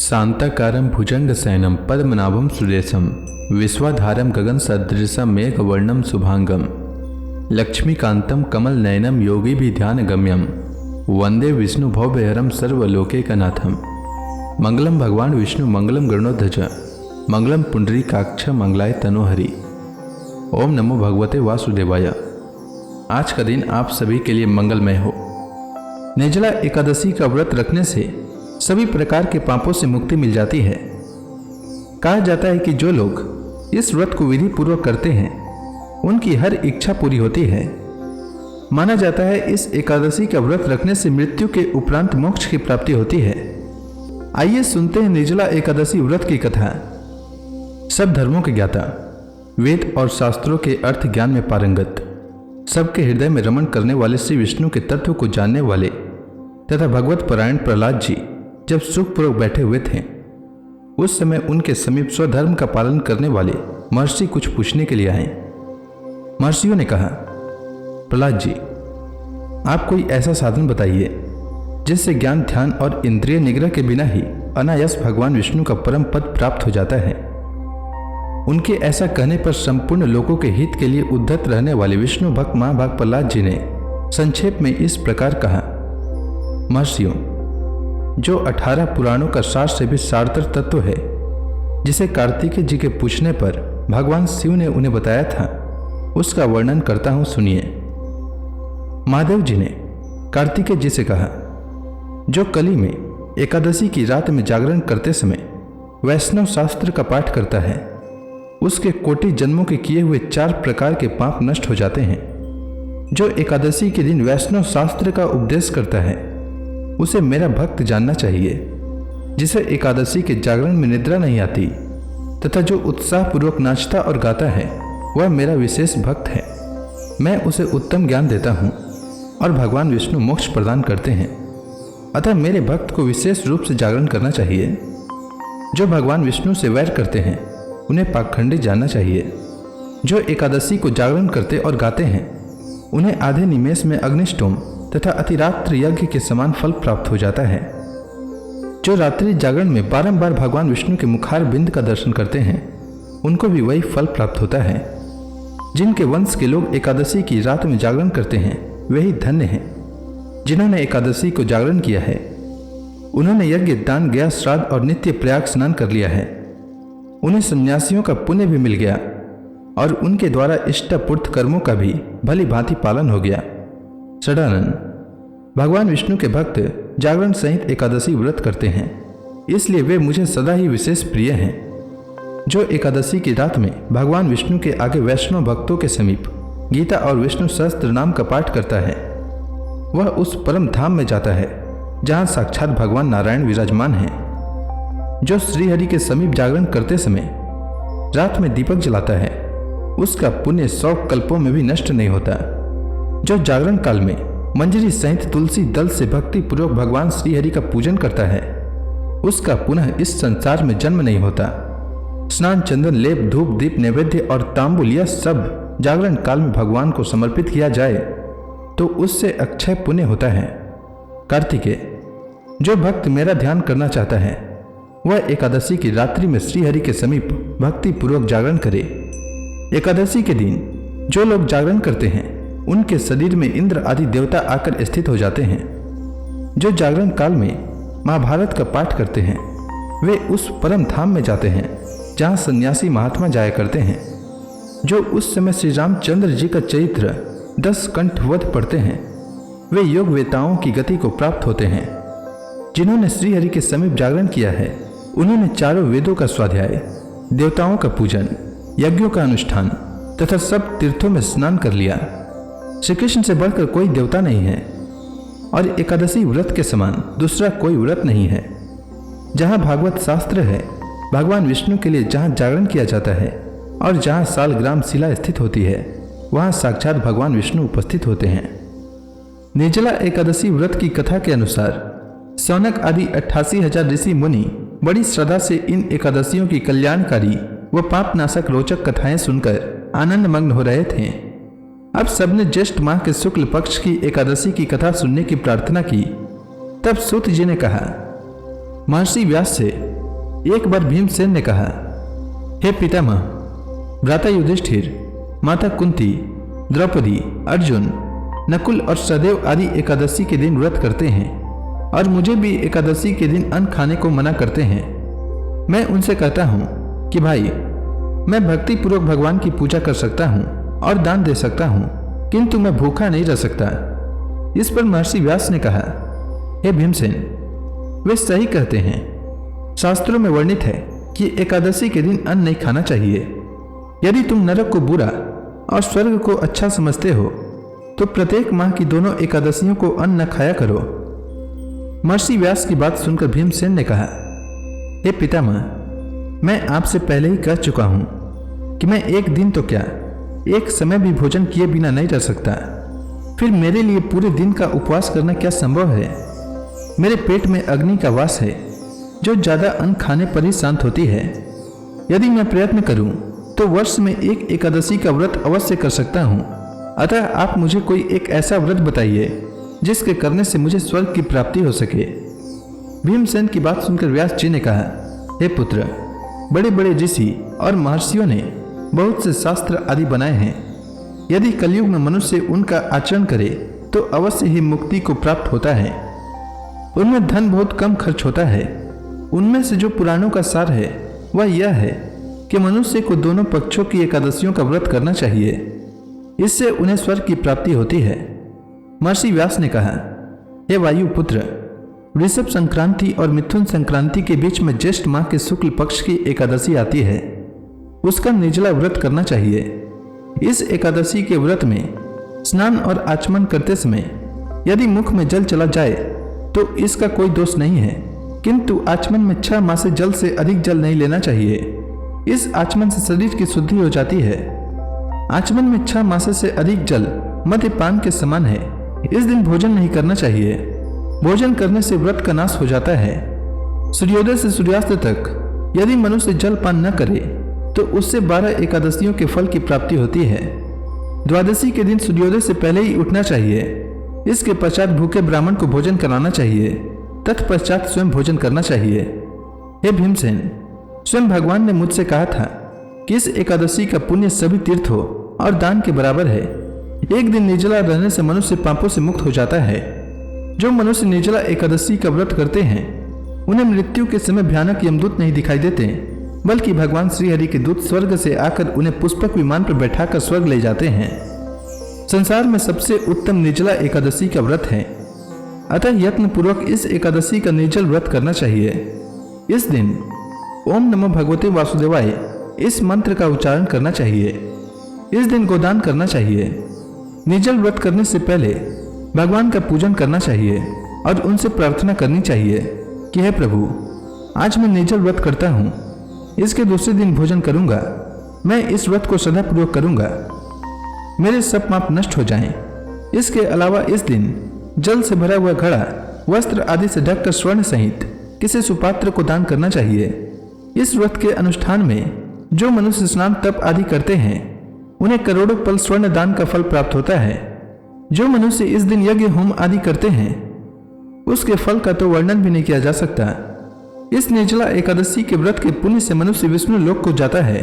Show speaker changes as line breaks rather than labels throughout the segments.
शांताकारं भुजंगशयनं पद्मनाभं सुरेशं विश्वाधारं गगनसदृशं मेघवर्णं शुभांगं लक्ष्मीकान्तं कमलनयनं योगिभिध्यानगम्यं वंदे विष्णुभवभयहरं सर्वलोकैकनाथं। मंगलम भगवान विष्णु मंगलम गरुड़ध्वज मंगलम पुंडरीकाक्ष मंगलाय तनोहरि। ओम नमो भगवते वासुदेवाय। आज का दिन आप सभी के लिए मंगलमय हो। निर्जला एकादशी का व्रत रखने से सभी प्रकार के पापों से मुक्ति मिल जाती है। कहा जाता है कि जो लोग इस व्रत को विधि पूर्वक करते हैं उनकी हर इच्छा पूरी होती है। माना जाता है इस एकादशी का व्रत रखने से मृत्यु के उपरांत मोक्ष की प्राप्ति होती है। आइए सुनते हैं निर्जला एकादशी व्रत की कथा। सब धर्मों के ज्ञाता, वेद और शास्त्रों के अर्थ ज्ञान में पारंगत, सबके हृदय में रमण करने वाले श्री विष्णु के तत्व को जानने वाले तथा भगवत परायण प्रहलाद जी जब सुखपूर्वक बैठे हुए थे उस समय उनके समीप स्वधर्म का पालन करने वाले महर्षि कुछ पूछने के लिए आए। महर्षियों ने कहा, प्रहलाद जी, आप कोई ऐसा साधन बताइए जिससे ज्ञान, ध्यान और इंद्रिय निग्रह के बिना ही अनायास भगवान विष्णु का परम पद प्राप्त हो जाता है। उनके ऐसा कहने पर संपूर्ण लोगों के हित के लिए उद्धत रहने वाले विष्णु भक्त महाभाग प्रहलाद जी ने संक्षेप में इस प्रकार कहा, महर्षियों, जो 18 पुराणों का सार से भी सारतर तत्व है जिसे कार्तिकेय जी के पूछने पर भगवान शिव ने उन्हें बताया था, उसका वर्णन करता हूं, सुनिए। महादेव जी ने कार्तिकेय जी से कहा, जो कली में एकादशी की रात में जागरण करते समय वैष्णव शास्त्र का पाठ करता है उसके कोटि जन्मों के किए हुए 4 प्रकार के पाप नष्ट हो जाते हैं। जो एकादशी के दिन वैष्णव शास्त्र का उपदेश करता है उसे मेरा भक्त जानना चाहिए। जिसे एकादशी के जागरण में निद्रा नहीं आती तथा जो उत्साह पूर्वक नाचता और गाता है वह मेरा विशेष भक्त है। मैं उसे उत्तम ज्ञान देता हूँ और भगवान विष्णु मोक्ष प्रदान करते हैं। अतः मेरे भक्त को विशेष रूप से जागरण करना चाहिए। जो भगवान विष्णु से वैर करते हैं उन्हें पाखंडी जानना चाहिए। जो एकादशी को जागरण करते और गाते हैं उन्हें आधे निमेष में अग्निष्टोम तथा अतिरात्र यज्ञ के समान फल प्राप्त हो जाता है। जो रात्रि जागरण में बारंबार भगवान विष्णु के मुखार बिंद का दर्शन करते हैं उनको भी वही फल प्राप्त होता है। जिनके वंश के लोग एकादशी की रात में जागरण करते हैं वही धन्य हैं। जिन्होंने एकादशी को जागरण किया है उन्होंने यज्ञ, दान, गया, श्राद्ध और नित्य प्रयाग स्नान कर लिया है। उन्हें सन्यासियों का पुण्य भी मिल गया और उनके द्वारा इष्टपूर्त कर्मों का भी भली भांति पालन हो गया। सदानंद, भगवान विष्णु के भक्त जागरण सहित एकादशी व्रत करते हैं, इसलिए वे मुझे सदा ही विशेष प्रिय हैं। जो एकादशी की रात में भगवान विष्णु के आगे वैष्णव भक्तों के समीप गीता और विष्णु सहस्त्र नाम का पाठ करता है वह उस परम धाम में जाता है जहां साक्षात भगवान नारायण विराजमान हैं। जो श्रीहरि के समीप जागरण करते समय रात में दीपक जलाता है उसका पुण्य 100 कल्पों में भी नष्ट नहीं होता। जो जागरण काल में मंजरी सहित तुलसी दल से भक्ति पूर्वक भगवान श्रीहरि का पूजन करता है उसका पुनः इस संसार में जन्म नहीं होता। स्नान, चंदन, लेप, धूप, दीप, नैवेद्य और तांबुल यह सब जागरण काल में भगवान को समर्पित किया जाए तो उससे अक्षय पुण्य होता है। कार्तिकेय, जो भक्त मेरा ध्यान करना चाहता है वह एकादशी की रात्रि में श्रीहरि के समीप भक्ति पूर्वक जागरण करे। एकादशी के दिन जो लोग जागरण करते हैं उनके शरीर में इंद्र आदि देवता आकर स्थित हो जाते हैं। जो जागरण काल में महाभारत का पाठ करते हैं वे उस परम धाम में जाते हैं जहां सन्यासी महात्मा जाया करते हैं। जो उस समय श्री रामचंद्र जी का चरित्र 10 कंठ वध पढ़ते हैं वे योग वेताओं की गति को प्राप्त होते हैं। जिन्होंने श्रीहरि के समीप जागरण किया है उन्होंने चारों वेदों का स्वाध्याय, देवताओं का पूजन, यज्ञों का अनुष्ठान तथा सब तीर्थों में स्नान कर लिया। श्री कृष्ण से बढ़कर कोई देवता नहीं है और एकादशी व्रत के समान दूसरा कोई व्रत नहीं है। जहाँ भागवत शास्त्र है, भगवान विष्णु के लिए जहाँ जागरण किया जाता है और जहाँ सालग्राम शिला स्थित होती है वहाँ साक्षात भगवान विष्णु उपस्थित होते हैं। निर्जला एकादशी व्रत की कथा के अनुसार सौनक आदि 88,000 ऋषि मुनि बड़ी श्रद्धा से इन एकादशियों की कल्याणकारी व पापनाशक रोचक कथाएं सुनकर आनंद मग्न हो रहे थे। अब सबने ज्येष्ठ माह के शुक्ल पक्ष की एकादशी की कथा सुनने की प्रार्थना की। तब सूत जी ने कहा, महर्षि व्यास से एक बार भीमसेन ने कहा, हे पितामह, भ्राता युधिष्ठिर, माता कुंती, द्रौपदी, अर्जुन, नकुल और सहदेव आदि एकादशी के दिन व्रत करते हैं और मुझे भी एकादशी के दिन अन्न खाने को मना करते हैं। मैं उनसे कहता हूँ कि भाई, मैं भक्ति पूर्वक भगवान की पूजा कर सकता हूँ और दान दे सकता हूँ, किंतु मैं भूखा नहीं रह सकता। इस पर महर्षि व्यास ने कहा, हे भीमसेन, वे सही कहते हैं। शास्त्रों में वर्णित है कि एकादशी के दिन अन्न नहीं खाना चाहिए। यदि तुम नरक को बुरा और स्वर्ग को अच्छा समझते हो तो प्रत्येक माह की दोनों एकादशियों को अन्न न खाया करो। महर्षि व्यास की बात सुनकर भीमसेन ने कहा, हे पितामह, मैं आपसे पहले ही कह चुका हूं कि मैं एक दिन तो क्या, एक समय भी भोजन किए बिना नहीं रह सकता। फिर मेरे लिए पूरे दिन का उपवास करना क्या संभव है? मेरे पेट में अग्नि का वास है जो ज्यादा अन्न खाने पर ही शांत होती है। यदि मैं प्रयत्न करूं तो वर्ष में एक एकादशी का व्रत अवश्य कर सकता हूं। अतः आप मुझे कोई एक ऐसा व्रत बताइए जिसके करने से मुझे स्वर्ग की प्राप्ति हो सके। भीमसेन की बात सुनकर व्यास जी ने कहा, हे पुत्र, बड़े बड़े ऋषि और महर्षियों ने बहुत से शास्त्र आदि बनाए हैं। यदि कलयुग में मनुष्य उनका आचरण करे तो अवश्य ही मुक्ति को प्राप्त होता है। उनमें धन बहुत कम खर्च होता है। उनमें से जो पुराणों का सार है वह यह है कि मनुष्य को दोनों पक्षों की एकादशियों का व्रत करना चाहिए। इससे उन्हें स्वर्ग की प्राप्ति होती है। महर्षि व्यास ने कहा, हे वायु पुत्र, वृषभ संक्रांति और मिथुन संक्रांति के बीच में ज्येष्ठ माह के शुक्ल पक्ष की एकादशी आती है। उसका निर्जला व्रत करना चाहिए। इस एकादशी के व्रत में स्नान और आचमन करते समय यदि मुख में जल चला जाए तो इसका कोई दोष नहीं है, किंतु आचमन में 6 माह से जल से अधिक जल नहीं लेना चाहिए। इस आचमन से शरीर की शुद्धि हो जाती है। आचमन में 6 मास से अधिक जल मद्यपान के समान है। इस दिन भोजन नहीं करना चाहिए। भोजन करने से व्रत का नाश हो जाता है। सूर्योदय से सूर्यास्त तक यदि मनुष्य जल पान न करे तो उससे 12 एकादशियों के फल की प्राप्ति होती है। द्वादशी के दिन सूर्योदय से पहले ही उठना चाहिए। इसके पश्चात भूखे ब्राह्मण को भोजन कराना चाहिए। तत्पश्चात स्वयं भोजन करना चाहिए। हे भीमसेन, स्वयं भगवान ने मुझसे कहा था कि इस एकादशी का पुण्य सभी तीर्थों और दान के बराबर है। एक दिन निर्जला रहने से मनुष्य पापों से मुक्त हो जाता है। जो मनुष्य निर्जला एकादशी का व्रत करते हैं उन्हें मृत्यु के समय भयानक यमदूत नहीं दिखाई देते, बल्कि भगवान श्रीहरि के दूत स्वर्ग से आकर उन्हें पुष्पक विमान पर बैठाकर स्वर्ग ले जाते हैं। संसार में सबसे उत्तम निर्जला एकादशी का व्रत है। अतः यत्न पूर्वक इस एकादशी का निर्जल व्रत करना चाहिए। इस दिन ओम नमो भगवते वासुदेवाय इस मंत्र का उच्चारण करना चाहिए। इस दिन गोदान करना चाहिए। निर्जल व्रत करने से पहले भगवान का पूजन करना चाहिए और उनसे प्रार्थना करनी चाहिए कि हे प्रभु, आज मैं निर्जल व्रत करता हूँ। इसके दूसरे दिन भोजन करूंगा। मैं इस व्रत को सदापूर्वक करूंगा। मेरे सब पाप नष्ट हो जाएं। इसके अलावा इस दिन जल से भरा हुआ घड़ा, वस्त्र आदि से ढककर स्वर्ण सहित किसी सुपात्र को दान करना चाहिए। इस व्रत के अनुष्ठान में जो मनुष्य स्नान तप आदि करते हैं उन्हें करोड़ों पल स्वर्ण दान का फल प्राप्त होता है। जो मनुष्य इस दिन यज्ञ होम आदि करते हैं उसके फल का तो वर्णन भी नहीं किया जा सकता। इस निर्जला एकादशी के व्रत के पुण्य से मनुष्य विष्णु लोक को जाता है।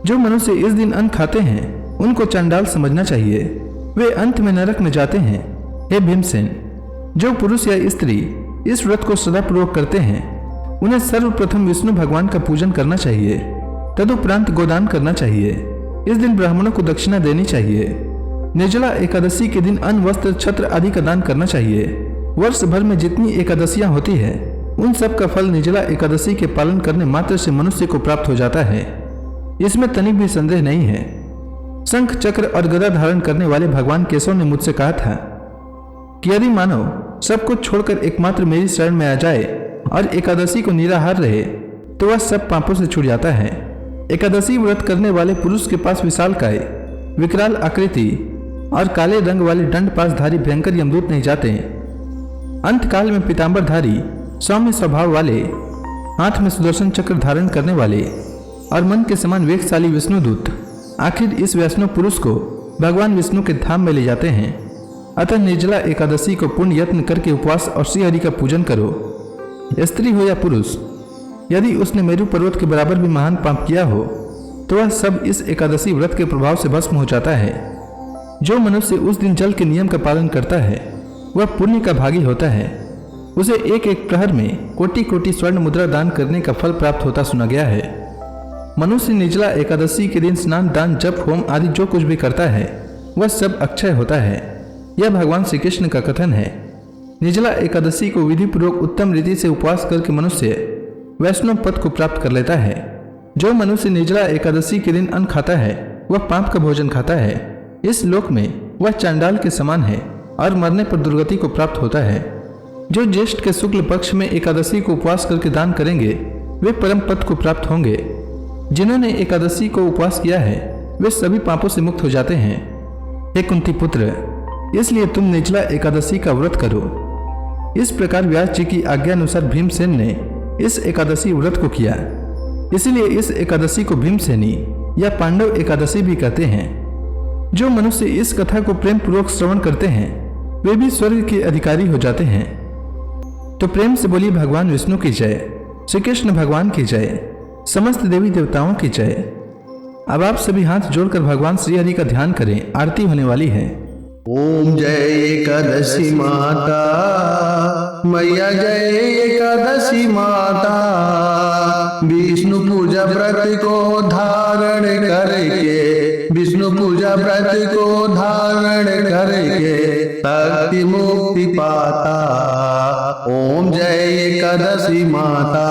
जो मनुष्य इस दिन अन्न खाते हैं उनको चंडाल समझना चाहिए। वे अंत में नरक में जाते हैं। हे भीमसेन, जो पुरुष या स्त्री इस व्रत को सदापूर्वक करते हैं उन्हें सर्वप्रथम विष्णु भगवान का पूजन करना चाहिए। तदुपरांत गोदान करना चाहिए। इस दिन ब्राह्मणों को दक्षिणा देनी चाहिए। निर्जला एकादशी के दिन अन्न, वस्त्र, छत्र आदि का दान करना चाहिए। वर्ष भर में जितनी एकादशियां होती है उन सब का फल निर्जला एकादशी के पालन करने मात्र से मनुष्य को प्राप्त हो जाता है। इसमें तनिक भी संदेह नहीं है। शंख, चक्र और गदा धारण करने वाले भगवान केशव ने मुझसे कहा था कि यदि मानव सब कुछ छोड़कर एकमात्र मेरी शरण में आ जाए और एकादशी को निराहार रहे तो वह सब पापों से छूट जाता है। एकादशी व्रत करने वाले पुरुष के पास विशालकाय, विकराल आकृति और काले रंग वाले दंड पासधारी भयंकर यमदूत नहीं जाते। अंतकाल में पीतांबरधारी, सौम्य स्वभाव वाले, हाथ में सुदर्शन चक्र धारण करने वाले और मन के समान वेगशाली विष्णुदूत आखिर इस वैष्णव पुरुष को भगवान विष्णु के धाम में ले जाते हैं। अतः निर्जला एकादशी को पूर्ण यत्न करके उपवास और श्रीहरि का पूजन करो। स्त्री हो या पुरुष, यदि उसने मेरु पर्वत के बराबर भी महान पाप किया हो तो वह सब इस एकादशी व्रत के प्रभाव से भस्म हो जाता है। जो मनुष्य उस दिन जल के नियम का पालन करता है वह पुण्य का भागी होता है। उसे एक एक प्रहर में कोटि कोटि स्वर्ण मुद्रा दान करने का फल प्राप्त होता सुना गया है। मनुष्य निर्जला एकादशी के दिन स्नान, दान, जप, होम आदि जो कुछ भी करता है वह सब अक्षय होता है। यह भगवान श्री कृष्ण का कथन है। निर्जला एकादशी को विधि पूर्वक उत्तम रीति से उपवास करके मनुष्य वैष्णव पद को प्राप्त कर लेता है। जो मनुष्य निर्जला एकादशी के दिन अन्न खाता है वह पाप का भोजन खाता है। इस लोक में वह चांडाल के समान है और मरने पर दुर्गति को प्राप्त होता है। जो ज्येष्ठ के शुक्ल पक्ष में एकादशी को उपवास करके दान करेंगे वे परम पद को प्राप्त होंगे। जिन्होंने एकादशी को उपवास किया है वे सभी पापों से मुक्त हो जाते हैं। हे कुंती पुत्र, इसलिए तुम निर्जला एकादशी का व्रत करो। इस प्रकार व्यास जी की आज्ञानुसार भीमसेन ने इस एकादशी व्रत को किया। इसलिए इस एकादशी को भीमसेनी या पांडव एकादशी भी कहते हैं। जो मनुष्य इस कथा को प्रेम पूर्वक श्रवण करते हैं वे भी स्वर्ग के अधिकारी हो जाते हैं। तो प्रेम से बोलिए भगवान विष्णु की जय, श्री कृष्ण भगवान की जय, समस्त देवी देवताओं की जय। अब आप सभी हाथ जोड़कर भगवान श्री हरि का ध्यान करें, आरती होने वाली है।
ओम जय एकादशी माता, मैया जय एकादशी माता। विष्णु पूजा व्रत को धारण करके, विष्णु पूजा व्रत को धारण करके शक्ति मुक्ति पाता। ओम जय एकादशी माता।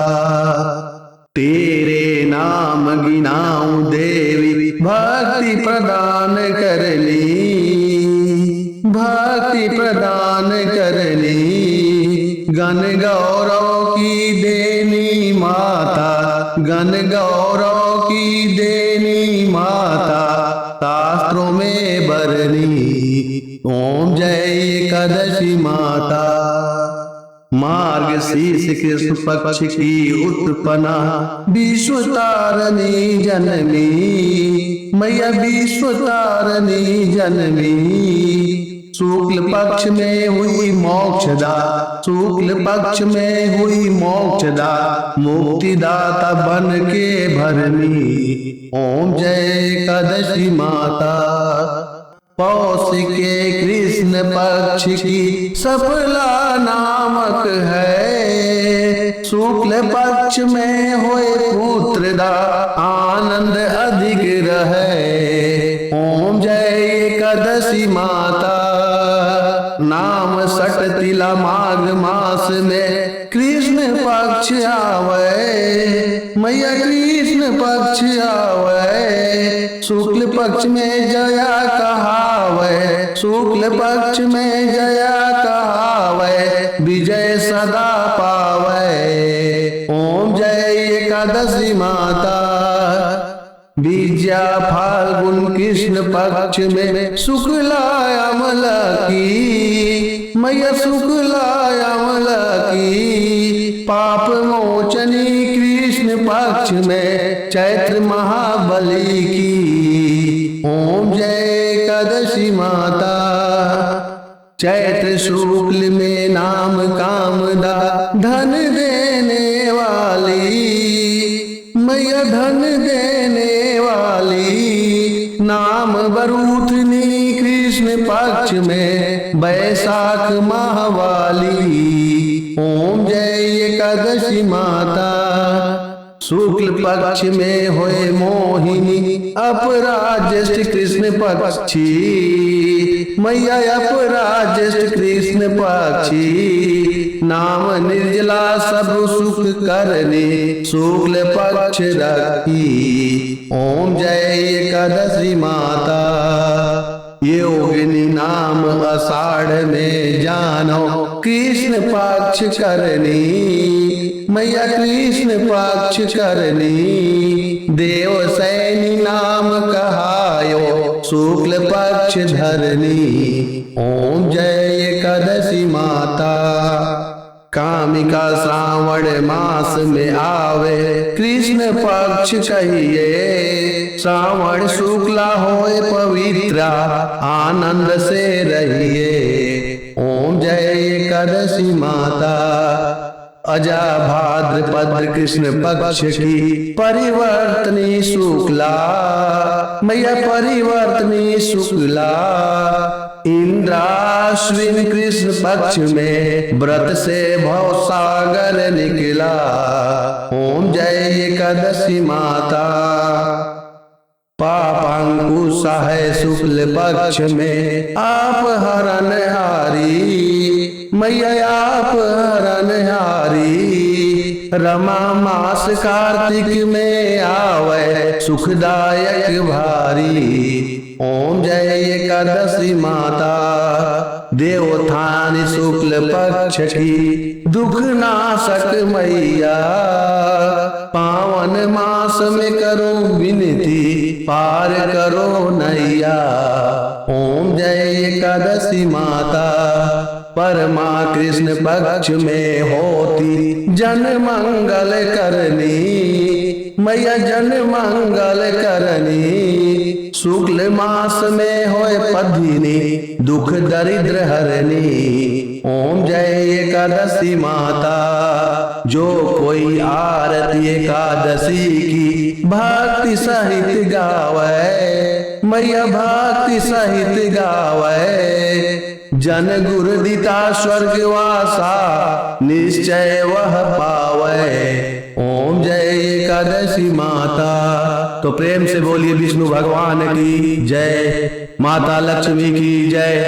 तेरे नाम गिनाऊं देवी, भक्ति प्रदान करनी, भक्ति प्रदान करनी। गण गौरव की देनी माता, गण गौरव की देनी माता, शास्त्रों में बरनी। ओम जय एकादशी माता। मार्गशीर्ष कृष्ण पक्ष की उत्पन्ना, विश्व तारणी जन्मी, मैया विश्व तारणी जन्मी। शुक्ल पक्ष में हुई मोक्षदा, शुक्ल पक्ष में हुई मोक्षदा, मुक्तिदाता बन के भरनी। ओम जय एकादशी माता। पौष के कृष्ण पक्ष की सफला नामक है, शुक्ल पक्ष में होए पुत्रदा, आनंद अधिक रहे। ओम जय एकादशी माता। नाम सटतिला माघ मास में कृष्ण पक्ष आवे, मैया कृष्ण पक्ष आवे। शुक्ल पक्ष में जया कहावे, शुक्ल पक्ष में जया कहावे, विजय सदा पावे। ओम जय एकादशी माता। विद्या फाल्गुन कृष्ण पक्ष में शुक्ला अमला की, मैया शुक्ला अमला की। पाप मोचनी कृष्ण पक्ष में चैत्र महाबली की। ओम जय एकादशी माता। चैत्र शुक्ल में नाम कामदा, धन देने वाली, मैया धन देने वाली। नाम बरूथनी कृष्ण पक्ष में बैसाख माहवाली। ओम जय एकादशी माता। शुक्ल पक्ष में होए मोहिनी, अपराज्येष्ठ कृष्ण पक्षी, मैया अपराज्येष्ठ कृष्ण पक्षी। नाम निर्जला सब सुख करने, शुक्ल पक्ष रखी। ओम जय एकादशी माता। योगिनी नाम आषाढ़ में जानो, कृष्ण पक्ष करनी, मैया कृष्ण पक्ष करनी। देव सैनी नाम कहायो, शुक्ल पक्ष धरनी। ओम जय एकादशी माता। कामिका श्रावण मास में आवे, कृष्ण पक्ष कहिए। श्रावण शुक्ला होए पवित्रा, आनंद से रहिए। ओम जय एकादशी माता। अजा भाद्रपद कृष्ण पक्ष की परिवर्तनी शुक्ला, मैया परिवर्तनी शुक्ला। इंद्राश्विन कृष्ण पक्ष में व्रत से भव सागर निकला। ओम जय एकादशी माता। पापांकुश है शुक्ल पक्ष में आप हरणहारी, मैया आप हरणहारी। रमा मास कार्तिक में आवे सुखदायक भारी। ओम जय एकादशी माता। देवोत्थान शुक्ल पक्ष की दुख नाशक मैया, पावन मास में करो विनती पार करो नैया। ओम जय एकादशी माता। परमा कृष्ण पक्ष में होती जन मंगल करनी, मैया जन मंगल करनी। शुक्ल मास में होए पधिनी दुख दरिद्र हरनी। ओम जय एकादशी माता। जो कोई आरती एकादशी की भक्ति सहित गावे, मैया भक्ति सहित गावे। जन गुरु दिता स्वर्गवासा निश्चय वह पावे। ओम जय एकादशी माता। तो प्रेम से बोलिए विष्णु भगवान की जय, माता लक्ष्मी की जय।